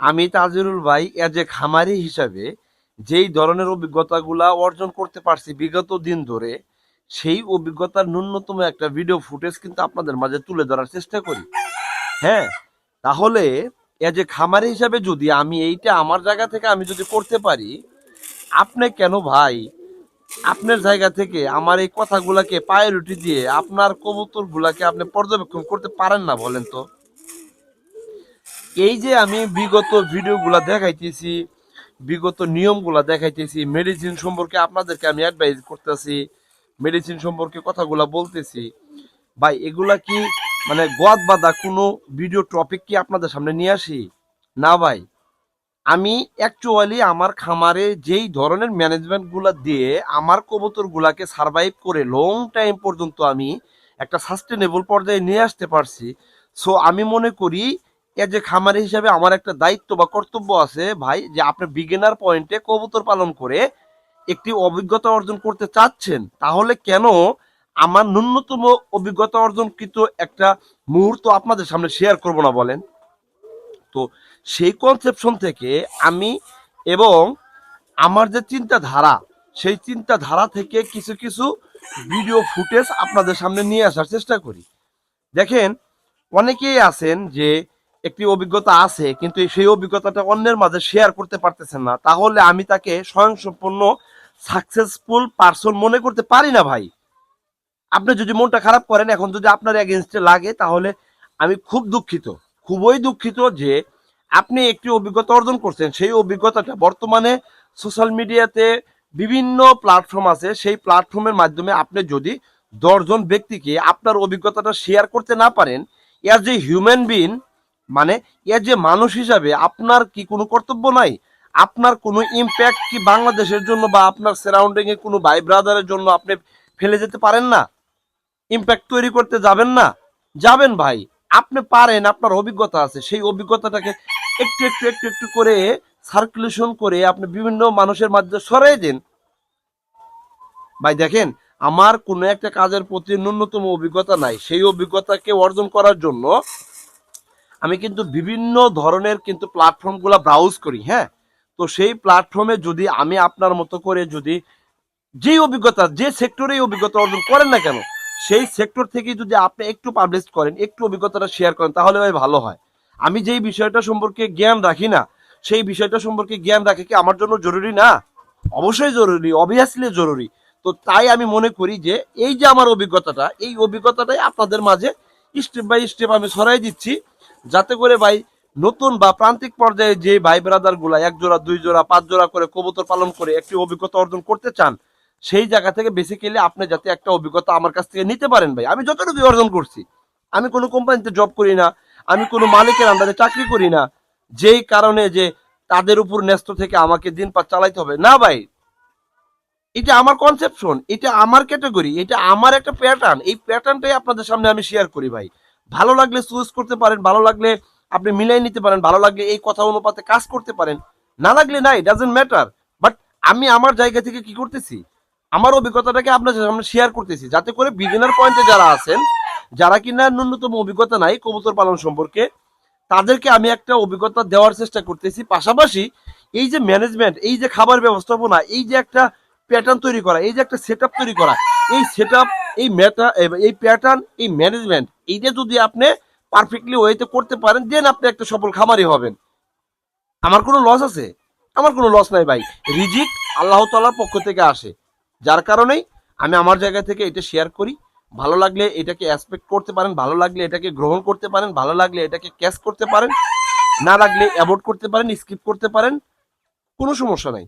আমি তাজিরুল ভাই as a খামারি হিসাবে যেই ধরনের অভিজ্ঞতাগুলা অর্জন করতে পারছি বিগত দিন ধরে, সেই অভিজ্ঞতার ন্যূনতম একটা ভিডিও ফুটেজ কিন্তু আপনাদের মাঝে তুলে ধরার চেষ্টা করি। হ্যাঁ, তাহলে এজ এ খামারি হিসাবে যদি আমি এইটা আমার জায়গা থেকে আমি যদি করতে পারি, আপনি কেন ভাই আপনার জায়গা থেকে আমার এই কথাগুলাকে প্রায়োরিটি দিয়ে আপনার কবুতর গুলাকে আপনি পর্যবেক্ষণ করতে পারেন না বলেন তো? এই যে আমি বিগত ভিডিওগুলা দেখাইতেছি, বিগত নিয়মগুলা দেখাইতেছি, মেডিসিন সম্পর্কে আপনাদেরকে আমি অ্যাডভাইস করতেছি, মেডিসিন সম্পর্কে কথাগুলা বলতেছি, ভাই এগুলা কি মানে গদ বাঁধা কোনো ভিডিও টপিক কি আপনাদের সামনে নিয়ে আসি? না ভাই, আমি অ্যাকচুয়ালি আমার খামারে যেই ধরনের ম্যানেজমেন্ট গুলা দিয়ে আমার কবুতর গুলাকে সার্ভাইভ করে লং টাইম পর্যন্ত আমি একটা সাস্টেনেবল পর্যায়ে নিয়ে আসতে পারছি। সো আমি মনে করি এজ এ খামারি হিসাবে আমার একটা দায়িত্ব বা কর্তব্য আছে ভাই, যে আপনি বিগিনার পয়েন্টে কবুতর পালন করে একটি অভিজ্ঞতা অর্জন করতে চাচ্ছেন, তাহলে কেন আমার ন্যূনতম অভিজ্ঞতা অর্জনকৃত একটা মুহূর্ত আপনাদের সামনে শেয়ার করব না বলেন? তো সেই কনসেপশন থেকে আমি এবং আমার যে চিন্তাধারা, সেই চিন্তাধারা থেকে কিছু কিছু ভিডিও ফুটেজ আপনাদের সামনে নিয়ে আসার চেষ্টা করি। দেখেন, অনেকেই আছেন যে একটি অভিজ্ঞতা আছে কিন্তু সেই অভিজ্ঞতাটা অন্যের মাঝে শেয়ার করতে পারতেছেন না, তাহলে আমি তাকে স্বয়ংসম্পূর্ণ সাকসেসফুল পারসন মনে করতে পারি না ভাই। আপনি যদি মনটা খারাপ করেন, এখন যদি আপনার এগেনস্টে লাগে, তাহলে আমি খুব দুঃখিত, খুবই দুঃখিত যে আপনি একটি অভিজ্ঞতা অর্জন করছেন, সেই অভিজ্ঞতাটা বর্তমানে সোশ্যাল মিডিয়াতে বিভিন্ন প্ল্যাটফর্ম আছে, সেই প্ল্যাটফর্মের মাধ্যমে আপনি যদি 10 জন ব্যক্তিকে আপনার অভিজ্ঞতাটা শেয়ার করতে না পারেন, এজ এ হিউম্যান বিন, মানে এজ এ মানুষ হিসাবে আপনার কি কোনো কর্তব্য নাই? আপনার কোনো ইম্প্যাক্ট কি বাংলাদেশের জন্য বা আপনার সারাউন্ডিং এ কোনো ভাই ব্রাদারের জন্য আপনি ফেলে যেতে পারেন না? ইম্প্যাক্ট তৈরি করতে যাবেন না? যাবেন ভাই। আপনি পারেন, আপনার অভিজ্ঞতা আছে, সেই অভিজ্ঞতাটাকে একটু একটু একটু একটু করে সার্কুলেশন করে আপনি বিভিন্ন মানুষের মাঝে ছড়াই দিন। ভাই দেখেন, আমার কোনো একটা কাজের প্রতি ন্যূনতম অভিজ্ঞতা নাই, সেই অভিজ্ঞতাকে অর্জন করার জন্য আমি কিন্তু বিভিন্ন ধরনের কিন্তু প্ল্যাটফর্মগুলো ব্রাউজ করি। হ্যাঁ, তো সেই প্ল্যাটফর্মে যদি আমি আপনার মতো করে যদি যেই অভিজ্ঞতা, যে সেক্টরে অভিজ্ঞতা অর্জন করেন না কেন, সেই সেক্টর থেকে যদি আপনি একটু পাবলিশ করেন, একটু অভিজ্ঞতাটা শেয়ার করেন, তাহলে ভাই ভালো হয়। আমি যেই বিষয়টা সম্পর্কে জ্ঞান রাখি না, সেই বিষয়টা সম্পর্কে জ্ঞান রাখে কি আমার জন্য জরুরি না? অবশ্যই জরুরি, অবভিয়াসলি জরুরি। তো তাই আমি মনে করি যে এই যে আমার অভিজ্ঞতাটা, এই অভিজ্ঞতাটাই আপনাদের মাঝে স্টেপ বাই স্টেপ আমি ছড়াই দিচ্ছি, যাতে করে ভাই নতুন বা প্রান্তিক পর্যায়ে যে ভাই ব্রাদার গুলা 1 জোড়া 2 জোড়া 5 জোড়া করে কবুতর পালন করে একটি অভিজ্ঞতা অর্জন করতে চান, সেই জায়গা থেকে বেসিক্যালি আপনি যাতে একটা অভিজ্ঞতা আমার কাছ থেকে নিতে পারেন। ভাই আমি যতটুকু অর্জন করছি, আমি কোনো কোম্পানিতে জব করি না, আমি কোনো মালিকের আন্ডারে চাকরি করি না, যেই কারণে যে তাদের উপর ন্যস্ত থেকে আমাকে দিন পার চালাইতে হবে না ভাই। এটা আমার কনসেপশন, এটা আমার ক্যাটাগরি, এটা আমার একটা প্যাটার্ন, এই প্যাটার্নটাই আপনাদের সামনে আমি শেয়ার করি ভাই। ভালো লাগলে চুজ করতে পারেন, ভালো লাগলে আপনি মিলাই নিতে পারেন, ভালো লাগলে এই কথা অনুপাতে কাজ করতে পারেন, না লাগলে নাই, ডাজন্ট ম্যাটার। বাট আমি আমার জায়গা থেকে কি করতেছি, আমার অভিজ্ঞতাটাকে আপনাদের সামনে শেয়ার করতেছি, যাতে করে বিগিনার পয়েন্টে যারা আছেন, যারা কিনা ন্যূনতম অভিজ্ঞতা নাই কবুতর পালন সম্পর্কে, তাদেরকে আমি একটা অভিজ্ঞতা দেওয়ার চেষ্টা করতেছি। পাশাপাশি এই যে ম্যানেজমেন্ট, এই যে খাবার ব্যবস্থাপনা, এই যে একটা প্যাটার্ন তৈরি করা, এই যে একটা সেট তৈরি করা, এই সেট এই মেটা, এই প্যাটার্ন, এই ম্যানেজমেন্ট, এইটা যদি আপনি পারফেক্টলি ওয়েতে করতে পারেন, দেন আপনি একটা সফল খামারি হবেন। আমার কোনো লস আছে? আমার কোনো লস নাই ভাই। রিজিক আল্লাহ তাআলার পক্ষ থেকে আসে, যার কারণেই আমি আমার জায়গা থেকে এটা শেয়ার করি। ভালো লাগলে এটাকে অ্যাসপেক্ট করতে পারেন, ভালো লাগলে এটাকে গ্রহণ করতে পারেন, ভালো লাগলে এটাকে ক্যাচ করতে পারেন, না লাগলে অ্যাভয়েড করতে পারেন, স্কিপ করতে পারেন, কোনো সমস্যা নাই।